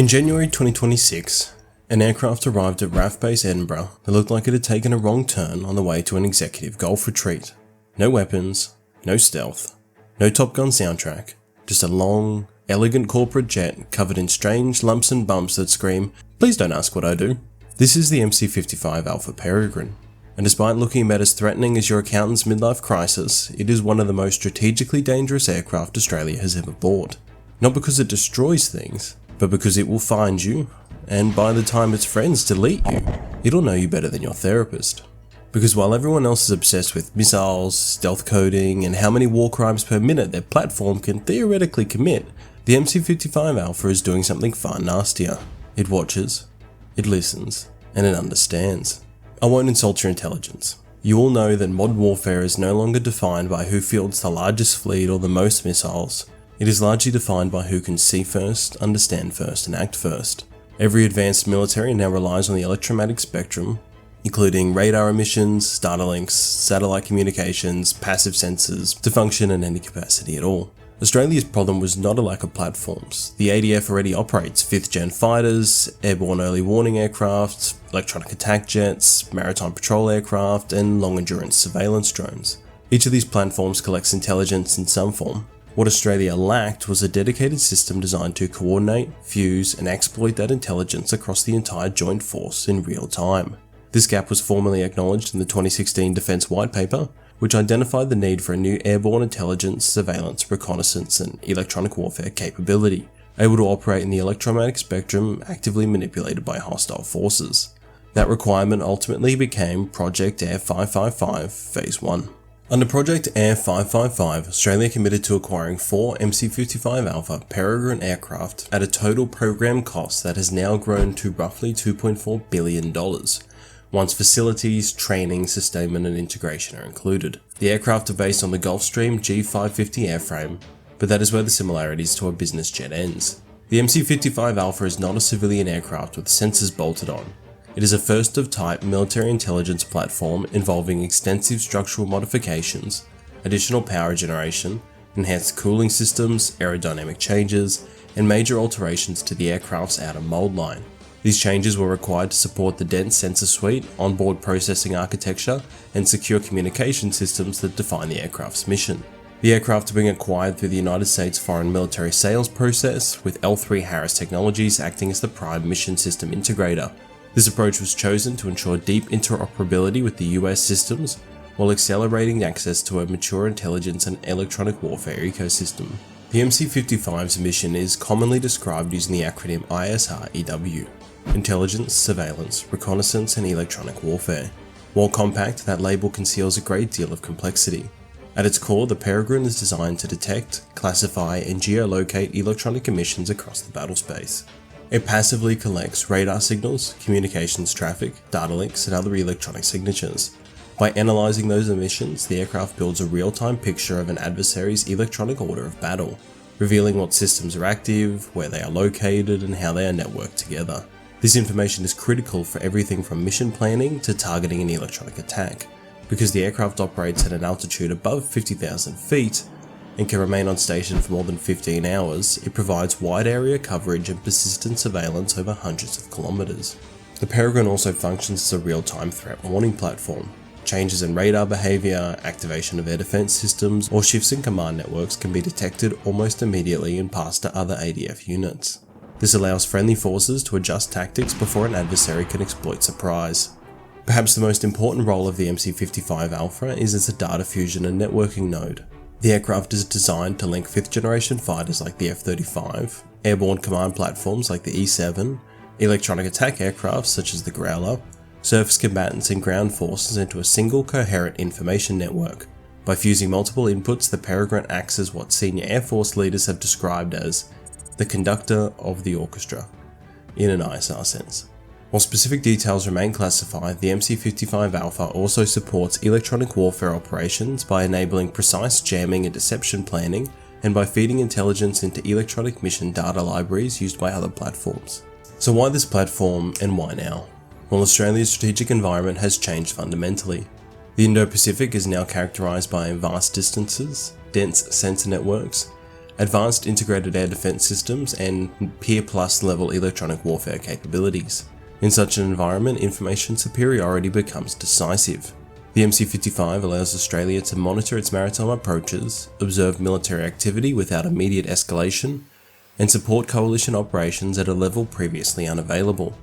In January 2026, an aircraft arrived at RAF Base Edinburgh that looked like it had taken a wrong turn on the way to an executive golf retreat. No weapons, no stealth, no Top Gun soundtrack, just a long, elegant corporate jet covered in strange lumps and bumps that scream, "Please don't ask what I do." This is the MC-55 Alpha Peregrine, and despite looking about as threatening as your accountant's midlife crisis, it is one of the most strategically dangerous aircraft Australia has ever bought. Not because it destroys things, but because it will find you, and by the time its friends delete you, it'll know you better than your therapist. Because while everyone else is obsessed with missiles, stealth coding, and how many war crimes per minute their platform can theoretically commit, the MC-55 Alpha is doing something far nastier. It watches, it listens, and it understands. I won't insult your intelligence. You all know that modern warfare is no longer defined by who fields the largest fleet or the most missiles. It is largely defined by who can see first, understand first, and act first. Every advanced military now relies on the electromagnetic spectrum, including radar emissions, datalinks, satellite communications, passive sensors, to function in any capacity at all. Australia's problem was not a lack of platforms. The ADF already operates 5th gen fighters, airborne early warning aircraft, electronic attack jets, maritime patrol aircraft, and long endurance surveillance drones. Each of these platforms collects intelligence in some form. What Australia lacked was a dedicated system designed to coordinate, fuse, and exploit that intelligence across the entire joint force in real time. This gap was formally acknowledged in the 2016 Defence White Paper, which identified the need for a new airborne intelligence, surveillance, reconnaissance, and electronic warfare capability, able to operate in the electromagnetic spectrum actively manipulated by hostile forces. That requirement ultimately became Project Air 555 Phase 1. Under Project Air 555, Australia committed to acquiring 4 MC-55 Alpha Peregrine aircraft at a total program cost that has now grown to roughly $2.4 billion, once facilities, training, sustainment and integration are included. The aircraft are based on the Gulfstream G550 airframe, but that is where the similarities to a business jet ends. The MC-55 Alpha is not a civilian aircraft with sensors bolted on. It is a first-of-type military intelligence platform involving extensive structural modifications, additional power generation, enhanced cooling systems, aerodynamic changes, and major alterations to the aircraft's outer mold line. These changes were required to support the dense sensor suite, onboard processing architecture, and secure communication systems that define the aircraft's mission. The aircraft are being acquired through the United States Foreign Military Sales process, with L3 Harris Technologies acting as the prime mission system integrator. This approach was chosen to ensure deep interoperability with the US systems, while accelerating access to a mature intelligence and electronic warfare ecosystem. The MC-55's mission is commonly described using the acronym ISREW, Intelligence, Surveillance, Reconnaissance and Electronic Warfare. While compact, that label conceals a great deal of complexity. At its core, the Peregrine is designed to detect, classify and geolocate electronic emissions across the battlespace. It passively collects radar signals, communications traffic, data links, and other electronic signatures. By analysing those emissions, the aircraft builds a real-time picture of an adversary's electronic order of battle, revealing what systems are active, where they are located, and how they are networked together. This information is critical for everything from mission planning to targeting an electronic attack. Because the aircraft operates at an altitude above 50,000 feet, and can remain on station for more than 15 hours, it provides wide area coverage and persistent surveillance over hundreds of kilometers. The Peregrine also functions as a real-time threat warning platform. Changes in radar behavior, activation of air defense systems, or shifts in command networks can be detected almost immediately and passed to other ADF units. This allows friendly forces to adjust tactics before an adversary can exploit surprise. Perhaps the most important role of the MC-55 Alpha is as a data fusion and networking node. The aircraft is designed to link 5th generation fighters like the F-35, airborne command platforms like the E-7, electronic attack aircraft such as the Growler, surface combatants and ground forces into a single coherent information network. By fusing multiple inputs, the Peregrine acts as what senior Air Force leaders have described as the conductor of the orchestra, in an ISR sense. While specific details remain classified, the MC-55 Alpha also supports electronic warfare operations by enabling precise jamming and deception planning, and by feeding intelligence into electronic mission data libraries used by other platforms. So why this platform and why now? Well, Australia's strategic environment has changed fundamentally. The Indo-Pacific is now characterised by vast distances, dense sensor networks, advanced integrated air defense systems, and Peer Plus level electronic warfare capabilities. In such an environment, information superiority becomes decisive. The MC-55 allows Australia to monitor its maritime approaches, observe military activity without immediate escalation, and support coalition operations at a level previously unavailable.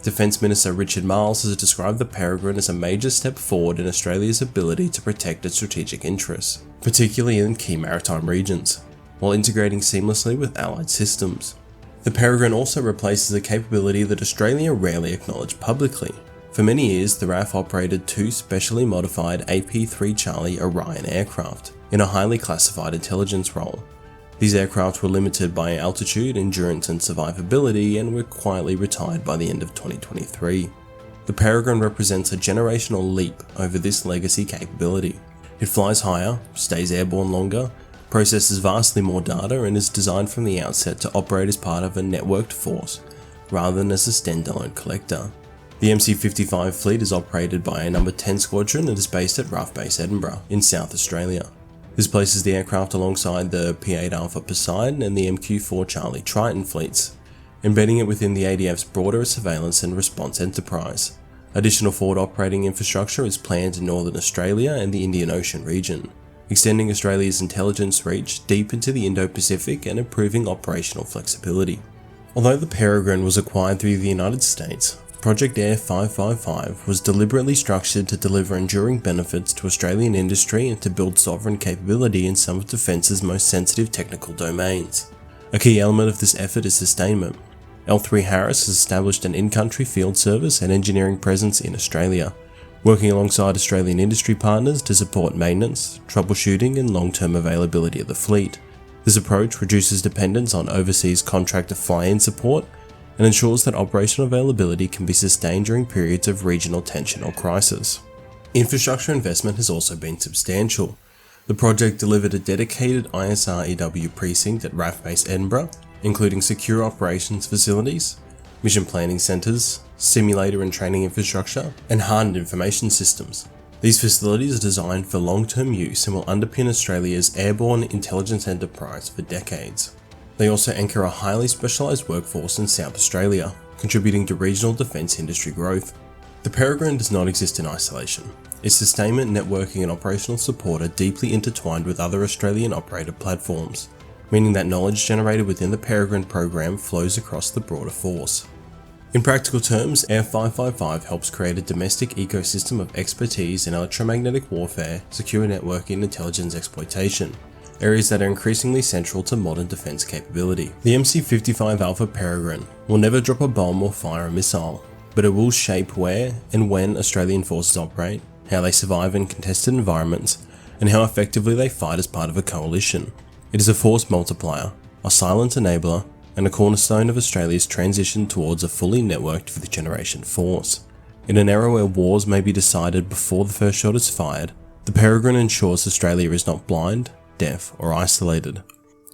Defence Minister Richard Marles has described the Peregrine as a major step forward in Australia's ability to protect its strategic interests, particularly in key maritime regions, while integrating seamlessly with allied systems. The Peregrine also replaces a capability that Australia rarely acknowledged publicly. For many years, the RAF operated two specially modified AP-3 Charlie Orion aircraft in a highly classified intelligence role. These aircraft were limited by altitude, endurance and survivability, and were quietly retired by the end of 2023. The Peregrine represents a generational leap over this legacy capability. It flies higher, stays airborne longer, processes vastly more data, and is designed from the outset to operate as part of a networked force, rather than as a standalone collector. The MC-55 fleet is operated by a No. 10 Squadron and is based at RAF Base Edinburgh in South Australia. This places the aircraft alongside the P-8 Alpha Poseidon and the MQ-4 Charlie Triton fleets, embedding it within the ADF's broader surveillance and response enterprise. Additional forward operating infrastructure is planned in Northern Australia and the Indian Ocean region, extending Australia's intelligence reach deep into the Indo-Pacific and improving operational flexibility. Although the Peregrine was acquired through the United States, Project Air 555 was deliberately structured to deliver enduring benefits to Australian industry and to build sovereign capability in some of defence's most sensitive technical domains. A key element of this effort is sustainment. L3 Harris has established an in-country field service and engineering presence in Australia, working alongside Australian industry partners to support maintenance, troubleshooting and long-term availability of the fleet. This approach reduces dependence on overseas contractor fly-in support and ensures that operational availability can be sustained during periods of regional tension or crisis. Infrastructure investment has also been substantial. The project delivered a dedicated ISREW precinct at RAF Base Edinburgh, including secure operations facilities, mission planning centres, simulator and training infrastructure, and hardened information systems. These facilities are designed for long-term use and will underpin Australia's airborne intelligence enterprise for decades. They also anchor a highly specialised workforce in South Australia, contributing to regional defence industry growth. The Peregrine does not exist in isolation. Its sustainment, networking and operational support are deeply intertwined with other Australian operated platforms, meaning that knowledge generated within the Peregrine program flows across the broader force. In practical terms, Air 555 helps create a domestic ecosystem of expertise in electromagnetic warfare, secure networking and intelligence exploitation, areas that are increasingly central to modern defence capability. The MC-55 Alpha Peregrine will never drop a bomb or fire a missile, but it will shape where and when Australian forces operate, how they survive in contested environments, and how effectively they fight as part of a coalition. It is a force multiplier, a silent enabler, and a cornerstone of Australia's transition towards a fully networked 5th generation force. In an era where wars may be decided before the first shot is fired, the Peregrine ensures Australia is not blind, deaf, or isolated,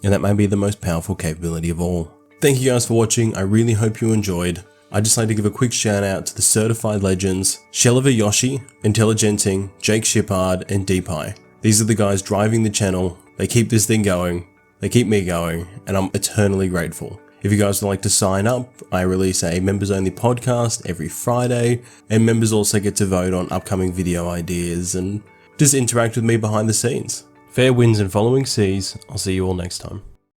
and that may be the most powerful capability of all. Thank you guys for watching, I really hope you enjoyed. I'd just like to give a quick shout out to the certified legends, Shelliver Yoshi, Intelligenting, Jake Shippard, and Deepai. These are the guys driving the channel, they keep this thing going, they keep me going, and I'm eternally grateful. If you guys would like to sign up, I release a members only podcast every Friday, and members also get to vote on upcoming video ideas and just interact with me behind the scenes. Fair winds and following seas, I'll see you all next time.